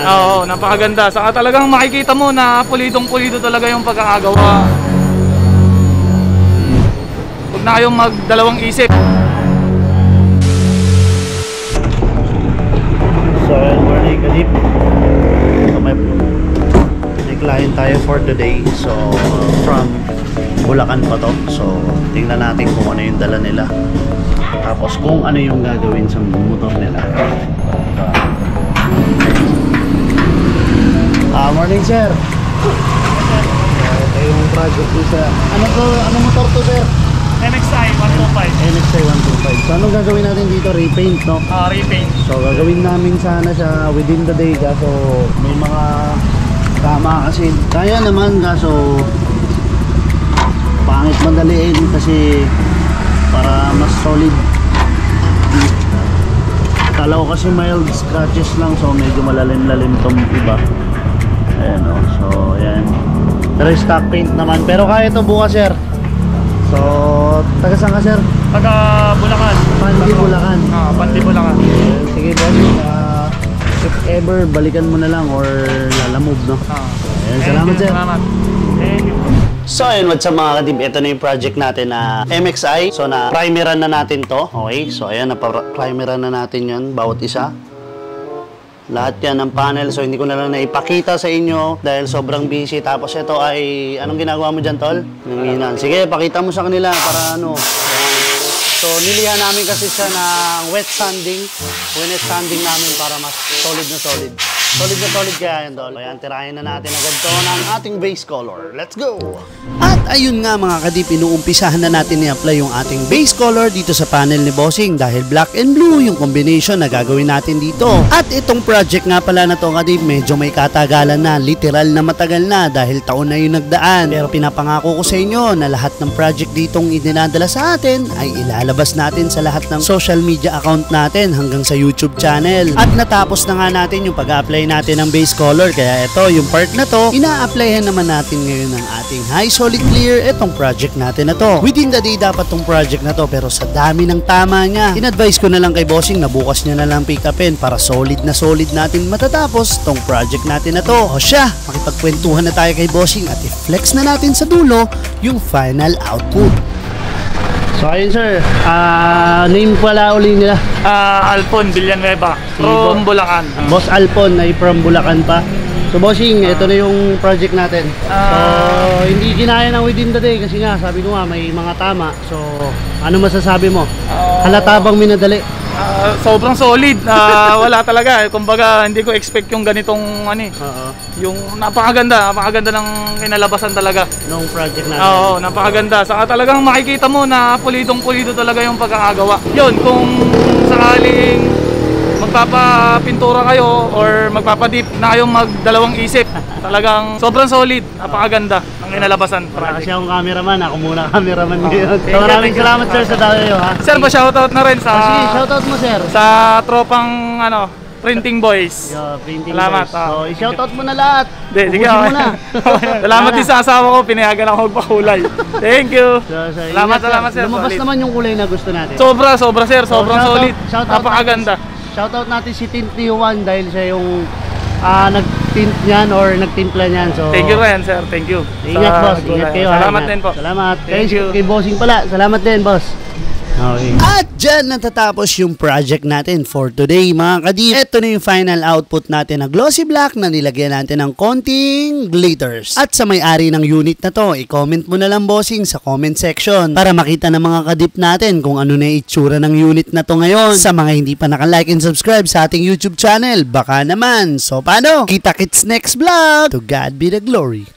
Oo, napakaganda. Saka talagang makikita mo na pulidong-pulido talaga yung pagkakagawa. Huwag na kayong magdalawang isip. So, morning Kadip. So, may client tayo for today. So, from Bulacan pa to. So, tingnan natin kung ano yung dala nila. Tapos kung ano yung gagawin sa motor nila. Morning sir. Ito yung project ko sa ano motor to sir? NXi 125. NXi 125. So anong gagawin natin dito? Repaint, no? Repaint. So gagawin namin sana siya within the day, kaso may mga tama kasi kaya naman, kaso pangit madaliin kasi para mas solid. Kalaw kasi mild scratches lang, so medyo malalim-lalim tong iba. Ayan o, so ayan. Pero stock paint naman, pero kaya ito bukas sir. So, taga saan ka sir? Taga Bulacan. Pandi Bulacan. Pandi Bulacan. Sige boss, if ever balikan mo na lang or lalamove, no? Ayan, salamat sir. Salamat. Thank you. So ayun, what's up mga kadib, ito na yung project natin na MXi. So na primeran na natin to. Okay, so ayan, na-primeran na natin yun, bawat isa. Lahat yan ng panel, so hindi ko na lang naipakita sa inyo dahil sobrang busy. Tapos ito ay, anong ginagawa mo dyan tol? Nanginan. Sige, pakita mo sa kanila para ano. So nilihan namin kasi siya ng wet sanding. Wet sanding namin para mas solid na solid. Solid na solid kaya yan tol. Ayan, tirahin na natin agad to ng ating base color. Let's go! At ayun nga mga kadip, inuumpisahan na natin i-apply yung ating base color dito sa panel ni Bossing dahil black and blue yung combination na gagawin natin dito. At itong project nga pala na to kadip, medyo may katagalan na, literal na matagal na dahil taon na yung nagdaan. Pero pinapangako ko sa inyo na lahat ng project ditong idinadala sa atin ay ilalabas natin sa lahat ng social media account natin hanggang sa YouTube channel. At natapos na nga natin yung pag-apply natin ng base color, kaya ito yung part na to ina-applyan naman natin ngayon ng ating high solid clear itong project natin na to. Within the day dapat tong project na to, pero sa dami ng tama niya, in-advise ko na lang kay Bossing na bukas niya na lang pick upin para solid natin matatapos tong project natin na to. O siya, makipagkwentuhan na tayo kay Bossing at i-flex na natin sa dulo yung final output. So ayun sir, name pala uli nila? Alpon Villanueva from Bulacan. Boss Alpon ay from Bulacan pa. So Bossing, ito na yung project natin. So hindi ginaya na within the day kasi nga sabi ko nga may mga tama. So ano masasabi mo? Halata bang minadali? Sobrang solid. Wala talaga. Kumbaga hindi ko expect yung ganitong yung napakaganda ng kinalabasan talaga nung project natin. Oo, napakaganda. Saka talagang makikita mo na pulidong-pulido talaga yung pagkakagawa. Yun, kung sakaling magpapapintura kayo or magpapadip na kayong magdalawang isip, talagang sobrang solid, napakaganda ang kinalabasan. Kasi akong cameraman, ako muna cameraman ngayon. So maraming salamat sir sa dayo ha. Sir, pa-shoutout na rin sa sige, shoutout mo sir. Sa tropang Printing Boys. Printing salamat. Boys. So i-shoutout mo na lahat. Sige, muna. Salamat din sa asawa ko, pinayagan ako magpakulay. Thank you. Salamat sir. Lumabas naman yung kulay na gusto natin. Sobra sir, sobrang solid. Napakaganda. Shoutout natin si Tint ni Juan dahil siya yung nag-tint niyan or nagtimpla niyan. So thank you rin sir, thank you. Ingat boss, ingat kayo. Salamat din po. Salamat. Thank you. Kay Bossing pala, salamat din boss. Okay. At dyan natatapos yung project natin for today mga kadip. Ito na yung final output natin na glossy black na nilagyan natin ng konting glitters. At sa may-ari ng unit na to, i-comment mo na lang Bossing sa comment section para makita ng mga kadip natin kung ano na itsura ng unit na to ngayon. Sa mga hindi pa naka-like and subscribe sa ating YouTube channel, baka naman. So paano? Kita-kits next vlog. To God be the glory.